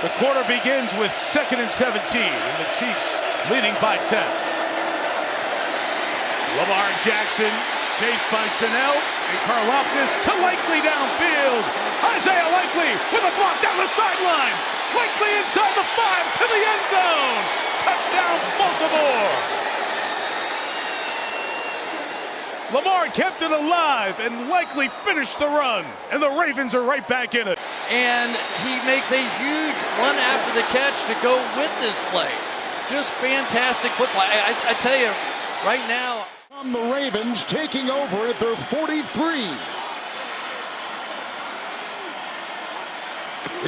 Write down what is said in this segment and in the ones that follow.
The quarter begins with 2nd and 17, and the Chiefs leading by 10. Lamar Jackson chased by Chanel and Karlaftis to Likely downfield. Isaiah Likely with a block down the sideline. Likely inside the 5 to the end zone. Touchdown, Baltimore. Lamar kept it alive and Likely finished the run. And the Ravens are right back in it. And he makes a huge run after the catch to go with this play. Just fantastic football. I tell you, right now. The Ravens taking over at their 43.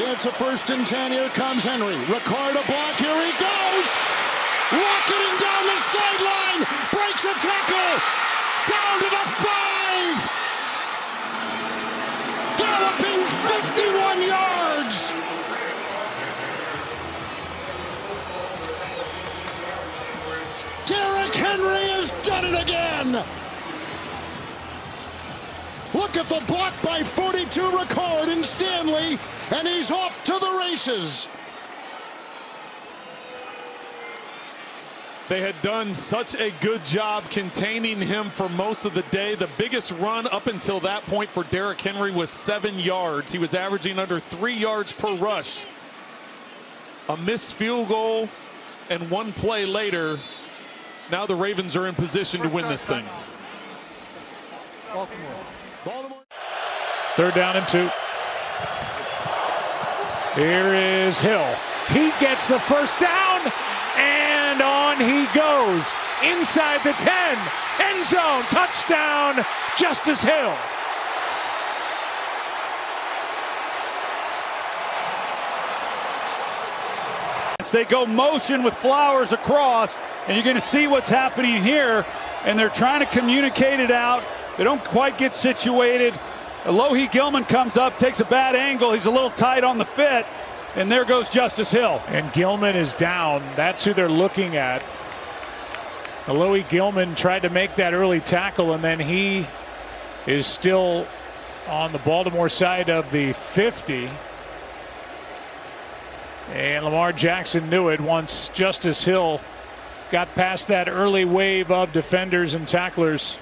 It's a 1st and 10. Here comes Henry. Ricard a block. Here he goes. Rocketing down the sideline. Breaks a tackle. Down to the 5. Galloping 51 yards. Derrick Henry has done it again. Look at the block by 42 Ricard and Stanley, and he's off to the races. They had done such a good job containing him for most of the day. The biggest run up until that point for Derrick Henry was 7 yards. He was averaging under 3 yards per rush. A missed field goal, and one play later, now the Ravens are in position to win this thing. Baltimore. 3rd down and 2. Here is Hill. He gets the 1st down, and on he goes. Inside the 10. End zone. Touchdown, Justice Hill. They go motion with Flowers across, and you're going to see what's happening here. And they're trying to communicate it out. They don't quite get situated. Alohi Gilman comes up, takes a bad angle. He's a little tight on the fit. And there goes Justice Hill. And Gilman is down. That's who they're looking at. Alohi Gilman tried to make that early tackle, and then he is still on the Baltimore side of the 50. And Lamar Jackson knew it once Justice Hill got past that early wave of defenders and tacklers.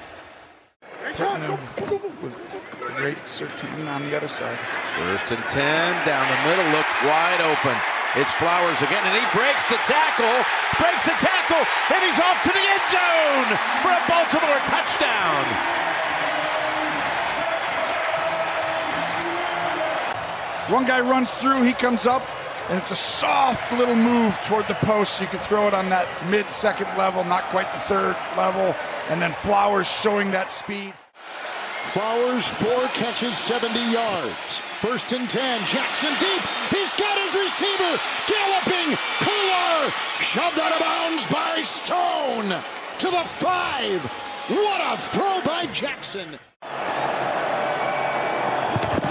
Putting him with the great Sertain on the other side. 1st and 10, down the middle, look wide open. It's Flowers again, and he breaks the tackle, and he's off to the end zone for a Baltimore touchdown. One guy runs through, he comes up, and it's a soft little move toward the post, so you can throw it on that mid-2nd level, not quite the 3rd level, and then Flowers showing that speed. Flowers, 4 catches, 70 yards. 1st and 10. Jackson deep. He's got his receiver. Galloping. Cooler. Shoved out of bounds by Stone. To the 5. What a throw by Jackson.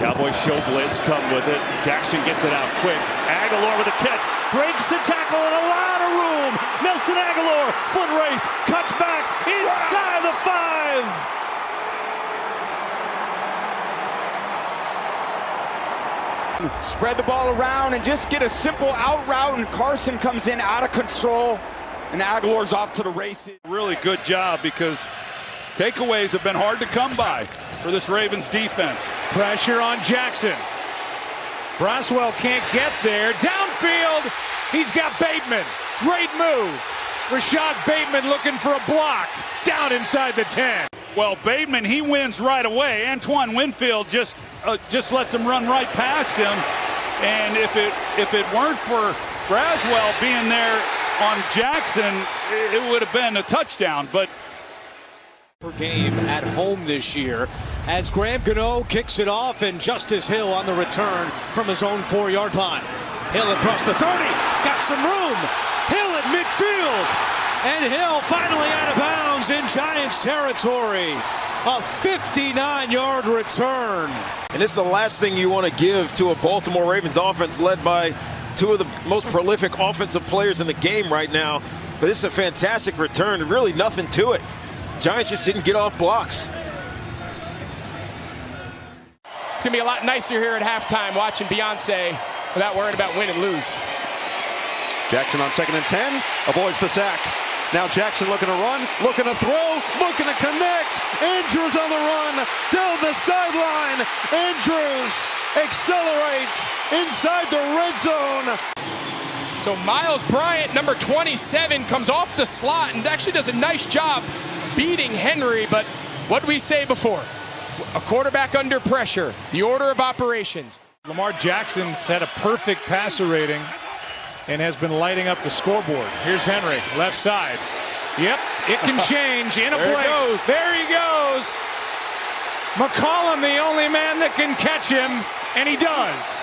Cowboys show blitz, come with it. Jackson gets it out quick. Aguilar with a catch. Breaks the tackle in a lot of room. Nelson Aguilar. Foot race. Cuts back. Inside the 5. Spread the ball around and just get a simple out route, and Carson comes in out of control, and Aguilar's off to the races. Really good job, because takeaways have been hard to come by for this Ravens defense. Pressure on Jackson. Braswell can't get there. Downfield, he's got Bateman. Great move. Rashad Bateman looking for a block. Down inside the 10. Well, Bateman, he wins right away. Antoine Winfield just lets him run right past him. And if it weren't for Braswell being there on Jackson, it would have been a touchdown. But per game at home this year, as Graham Gano kicks it off, and Justice Hill on the return from his own 4-yard line. Hill across the 30. He's got some room. Hill at midfield. And Hill finally out of bounds in Giants territory. A 59-yard return. And this is the last thing you want to give to a Baltimore Ravens offense led by two of the most prolific offensive players in the game right now. But this is a fantastic return. Really nothing to it. Giants just didn't get off blocks. It's going to be a lot nicer here at halftime watching Beyonce without worrying about win and lose. Jackson on 2nd and 10, avoids the sack. Now Jackson looking to run, looking to throw, looking to connect. Andrews on the run, down the sideline. Andrews accelerates inside the red zone. So Miles Bryant, number 27, comes off the slot and actually does a nice job beating Henry. But what did we say before? A quarterback under pressure, the order of operations. Lamar Jackson's had a perfect passer rating and has been lighting up the scoreboard. Here's Henry, left side. Yep, it can change in a blink. There he goes. McCollum, the only man that can catch him, and he does.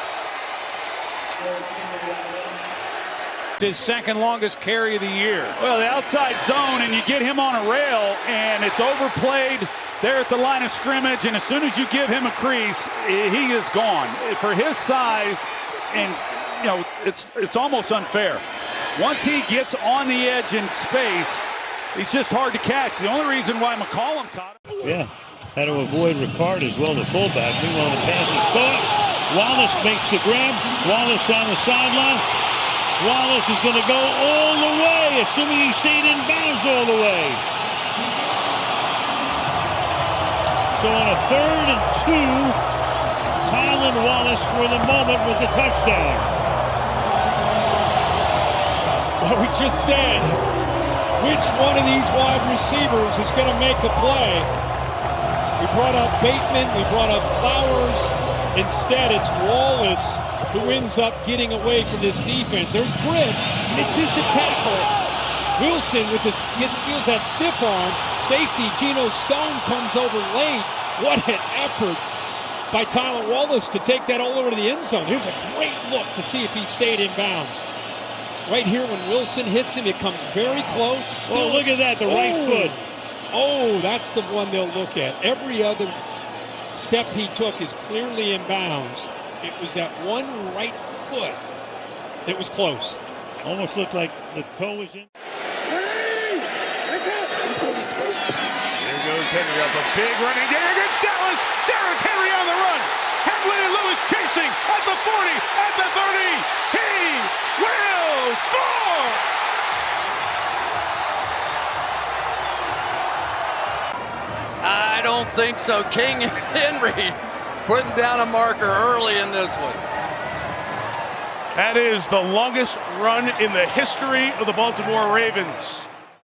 His second longest carry of the year. Well, the outside zone, and you get him on a rail, and it's overplayed there at the line of scrimmage, and as soon as you give him a crease, he is gone. For his size, and you know, it's almost unfair. Once he gets on the edge in space, he's just hard to catch. The only reason why McCollum caught him. Yeah, had to avoid Ricard as well, the fullback. Meanwhile, the pass is caught. Wallace makes the grab. Wallace on the sideline. Wallace is going to go all the way, assuming he stayed in bounds all the way. So on a 3rd and 2, Tylan Wallace for the moment with the touchdown. Well, we just said, which one of these wide receivers is going to make a play? We brought up Bateman, we brought up Flowers. Instead, it's Wallace who ends up getting away from this defense. There's Britt, misses the tackle. Wilson with this feels that stiff arm. Safety Geno Stone comes over late. What an effort by Tylan Wallace to take that all over to the end zone. Here's a great look to see if he stayed in bounds. Right here when Wilson hits him, it comes very close. Oh, look at that, the right foot. Oh, that's the one they'll look at. Every other step he took is clearly in bounds. It was that one right foot that was close. Almost looked like the toe was in. There goes Henry up a big running game against Dallas. Derrick Henry on the run. Hamlin and Lewis chasing at the 40, at the 30. He will score! I don't think so. King Henry putting down a marker early in this one. That is the longest run in the history of the Baltimore Ravens.